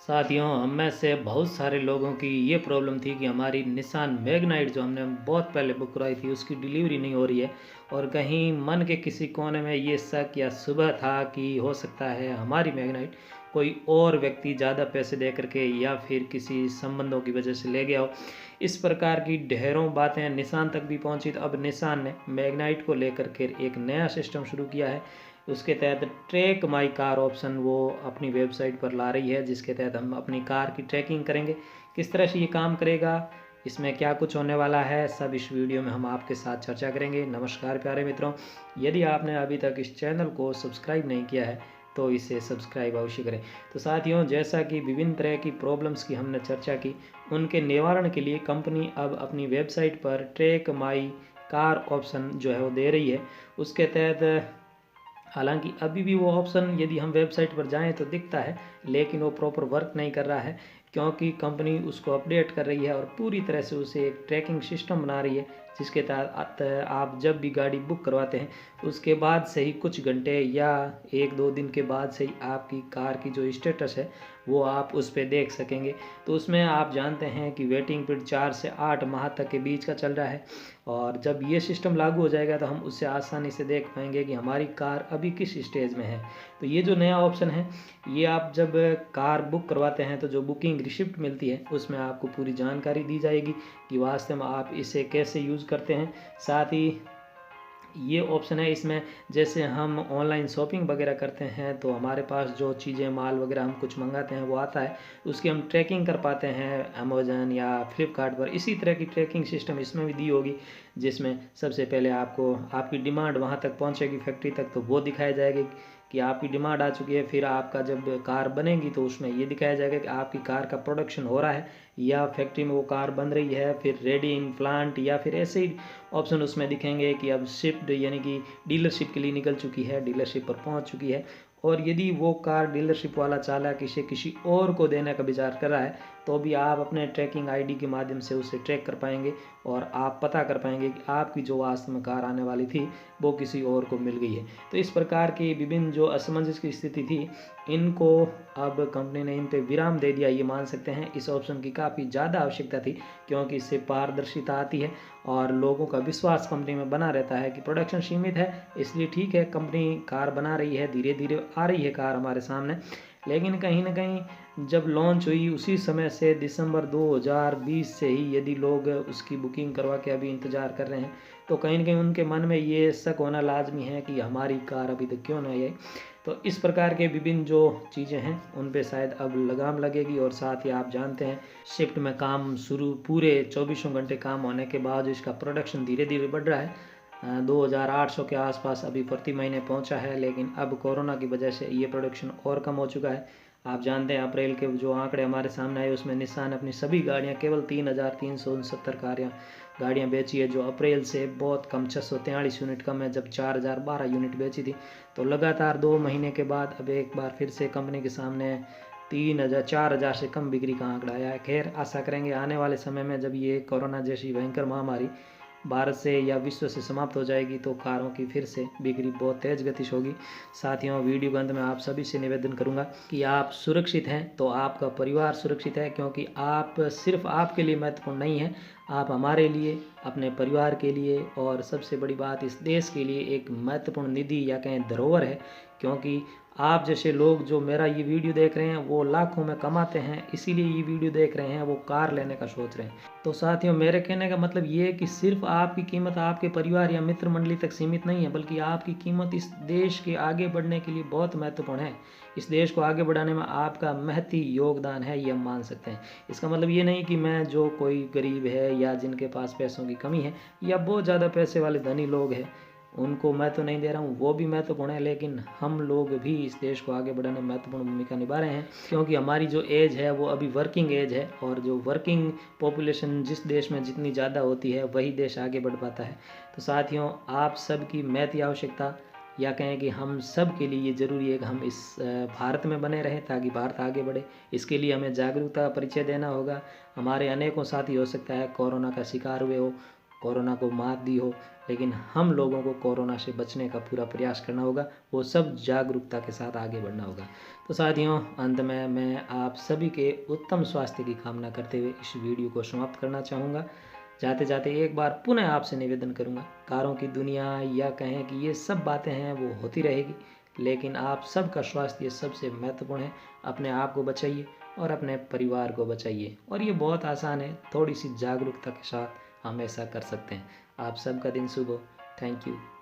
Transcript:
साथियों, हम में से बहुत सारे लोगों की ये प्रॉब्लम थी कि हमारी निसान मैग्नाइट जो हमने बहुत पहले बुक कराई थी उसकी डिलीवरी नहीं हो रही है। और कहीं मन के किसी कोने में ये शक या शुबह था कि हो सकता है हमारी मैग्नाइट कोई और व्यक्ति ज़्यादा पैसे दे करके या फिर किसी संबंधों की वजह से ले गया हो। इस प्रकार की ढेरों बातें निसान तक भी पहुंची, तो अब निसान ने मैग्नाइट को लेकर के एक नया सिस्टम शुरू किया है। उसके तहत ट्रैक माई कार ऑप्शन वो अपनी वेबसाइट पर ला रही है, जिसके तहत हम अपनी कार की ट्रैकिंग करेंगे। किस तरह से ये काम करेगा, इसमें क्या कुछ होने वाला है, सब इस वीडियो में हम आपके साथ चर्चा करेंगे। नमस्कार प्यारे मित्रों, यदि आपने अभी तक इस चैनल को सब्सक्राइब नहीं किया है तो इसे सब्सक्राइब अवश्य करें। तो साथियों, जैसा कि विभिन्न तरह की प्रॉब्लम्स की हमने चर्चा की, उनके निवारण के लिए कंपनी अब अपनी वेबसाइट पर ट्रैक माई कार ऑप्शन जो है वो दे रही है। उसके तहत हालांकि अभी भी वो ऑप्शन यदि हम वेबसाइट पर जाएं तो दिखता है, लेकिन वो प्रॉपर वर्क नहीं कर रहा है, क्योंकि कंपनी उसको अपडेट कर रही है और पूरी तरह से उसे एक ट्रैकिंग सिस्टम बना रही है, जिसके तहत आप जब भी गाड़ी बुक करवाते हैं उसके बाद से ही कुछ घंटे या एक दो दिन के बाद से ही आपकी कार की जो स्टेटस है वो आप उस पर देख सकेंगे। तो उसमें आप जानते हैं कि वेटिंग पीरियड 4 से 8 माह तक के बीच का चल रहा है, और जब ये सिस्टम लागू हो जाएगा तो हम उससे आसानी से देख पाएंगे कि हमारी कार अभी किस स्टेज में है। तो ये जो नया ऑप्शन है, ये आप जब कार बुक करवाते हैं तो जो बुकिंग रिसिप्ट मिलती है उसमें आपको पूरी जानकारी दी जाएगी कि वास्तव में आप इसे कैसे यूज़ करते हैं। साथ ही ये ऑप्शन है इसमें, जैसे हम ऑनलाइन शॉपिंग वगैरह करते हैं तो हमारे पास जो चीज़ें माल वगैरह हम कुछ मंगाते हैं वो आता है, उसकी हम ट्रैकिंग कर पाते हैं अमेज़न या फ्लिपकार्ट पर। इसी तरह की ट्रैकिंग सिस्टम इसमें भी दी होगी, जिसमें सबसे पहले आपको आपकी डिमांड वहाँ तक पहुँचेगी फैक्ट्री तक तो वो दिखाया जाएगा कि आपकी डिमांड आ चुकी है। फिर आपका जब कार बनेगी तो उसमें ये दिखाया जाएगा कि आपकी कार का प्रोडक्शन हो रहा है या फैक्ट्री में वो कार बन रही है, फिर रेडी इन प्लांट, या फिर ऐसे ही ऑप्शन उसमें दिखेंगे कि अब शिफ्ट यानी कि डीलरशिप के लिए निकल चुकी है, डीलरशिप पर पहुंच चुकी है। और यदि वो कार डीलरशिप वाला चालक इसे किसी और को देने का विचार कर रहा है तो भी आप अपने ट्रैकिंग आईडी के माध्यम से उसे ट्रैक कर पाएंगे और आप पता कर पाएंगे कि आपकी जो वास्तव में कार आने वाली थी वो किसी और को मिल गई है। तो इस प्रकार की विभिन्न जो असमंजस की स्थिति थी, इनको अब कंपनी ने इन पे विराम दे दिया, ये मान सकते हैं। इस ऑप्शन की काफ़ी ज़्यादा आवश्यकता थी, क्योंकि इससे पारदर्शिता आती है और लोगों का विश्वास कंपनी में बना रहता है कि प्रोडक्शन सीमित है, इसलिए ठीक है कंपनी कार बना रही है, धीरे धीरे आ रही है कार हमारे सामने। लेकिन कहीं ना कहीं जब लॉन्च हुई उसी समय से दिसंबर 2020 से ही यदि लोग उसकी बुकिंग करवा के अभी इंतज़ार कर रहे हैं तो कहीं ना कहीं उनके मन में ये शक होना लाजमी है कि हमारी कार अभी तक क्यों नहीं आई। तो इस प्रकार के विभिन्न जो चीज़ें हैं उन पे शायद अब लगाम लगेगी। और साथ ही आप जानते हैं शिफ्ट में काम शुरू पूरे 24 घंटे काम होने के बाद इसका प्रोडक्शन धीरे धीरे बढ़ रहा है। 2800 के आसपास अभी प्रति महीने पहुंचा है, लेकिन अब कोरोना की वजह से ये प्रोडक्शन और कम हो चुका है। आप जानते हैं अप्रैल के जो आंकड़े हमारे सामने आए उसमें निसान अपनी सभी गाड़ियां केवल 3,369 गाड़ियां बेची है, जो अप्रैल से बहुत कम 643 यूनिट कम है, जब 4,012 यूनिट बेची थी। तो लगातार 2 महीने के बाद अब एक बार फिर से कंपनी के सामने 4,000 से कम बिक्री का आंकड़ा आया है। खैर, आशा करेंगे आने वाले समय में जब ये कोरोना जैसी भयंकर महामारी भारत से या विश्व से समाप्त हो जाएगी तो कारों की फिर से बिक्री बहुत तेज़ गति से होगी। साथियों, वीडियो के अंत में आप सभी से निवेदन करूंगा कि आप सुरक्षित हैं तो आपका परिवार सुरक्षित है, क्योंकि आप सिर्फ आपके लिए महत्वपूर्ण नहीं है, आप हमारे लिए, अपने परिवार के लिए और सबसे बड़ी बात इस देश के लिए एक महत्वपूर्ण निधि या कहें धरोहर है। क्योंकि आप जैसे लोग जो मेरा ये वीडियो देख रहे हैं वो लाखों में कमाते हैं, इसीलिए ये वीडियो देख रहे हैं, वो कार लेने का सोच रहे हैं। तो साथियों, मेरे कहने का मतलब ये है कि सिर्फ आपकी कीमत आपके परिवार या मित्र मंडली तक सीमित नहीं है, बल्कि आपकी कीमत इस देश के आगे बढ़ने के लिए बहुत महत्वपूर्ण है। इस देश को आगे बढ़ाने में आपका महती योगदान है, ये हम मान सकते हैं। इसका मतलब ये नहीं कि मैं जो कोई गरीब है या जिनके पास पैसों की कमी है या बहुत ज़्यादा पैसे वाले धनी लोग हैं उनको मैं तो नहीं दे रहा हूँ, वो भी महत्वपूर्ण है, लेकिन हम लोग भी इस देश को आगे बढ़ाने में महत्वपूर्ण भूमिका निभा रहे हैं। क्योंकि हमारी जो एज है वो अभी वर्किंग एज है, और जो वर्किंग पॉपुलेशन जिस देश में जितनी ज़्यादा होती है वही देश आगे बढ़ पाता है। तो साथियों, आप सबकी महती आवश्यकता या कहें कि हम सब के लिए ये ज़रूरी है कि हम इस भारत में बने रहें ताकि भारत आगे बढ़े। इसके लिए हमें जागरूकता का परिचय देना होगा। हमारे अनेकों साथी हो सकता है कोरोना का शिकार हुए हो, कोरोना को मात दी हो, लेकिन हम लोगों को कोरोना से बचने का पूरा प्रयास करना होगा, वो सब जागरूकता के साथ आगे बढ़ना होगा। तो साथियों, अंत में मैं आप सभी के उत्तम स्वास्थ्य की कामना करते हुए इस वीडियो को समाप्त करना चाहूँगा। जाते जाते एक बार पुनः आपसे निवेदन करूँगा, कारों की दुनिया या कहें कि ये सब बातें हैं वो होती रहेगी, लेकिन आप सबका स्वास्थ्य सबसे महत्वपूर्ण है। अपने आप को बचाइए और अपने परिवार को बचाइए, और ये बहुत आसान है, थोड़ी सी जागरूकता के साथ हम ऐसा कर सकते हैं। आप सबका दिन शुभ हो। Thank you.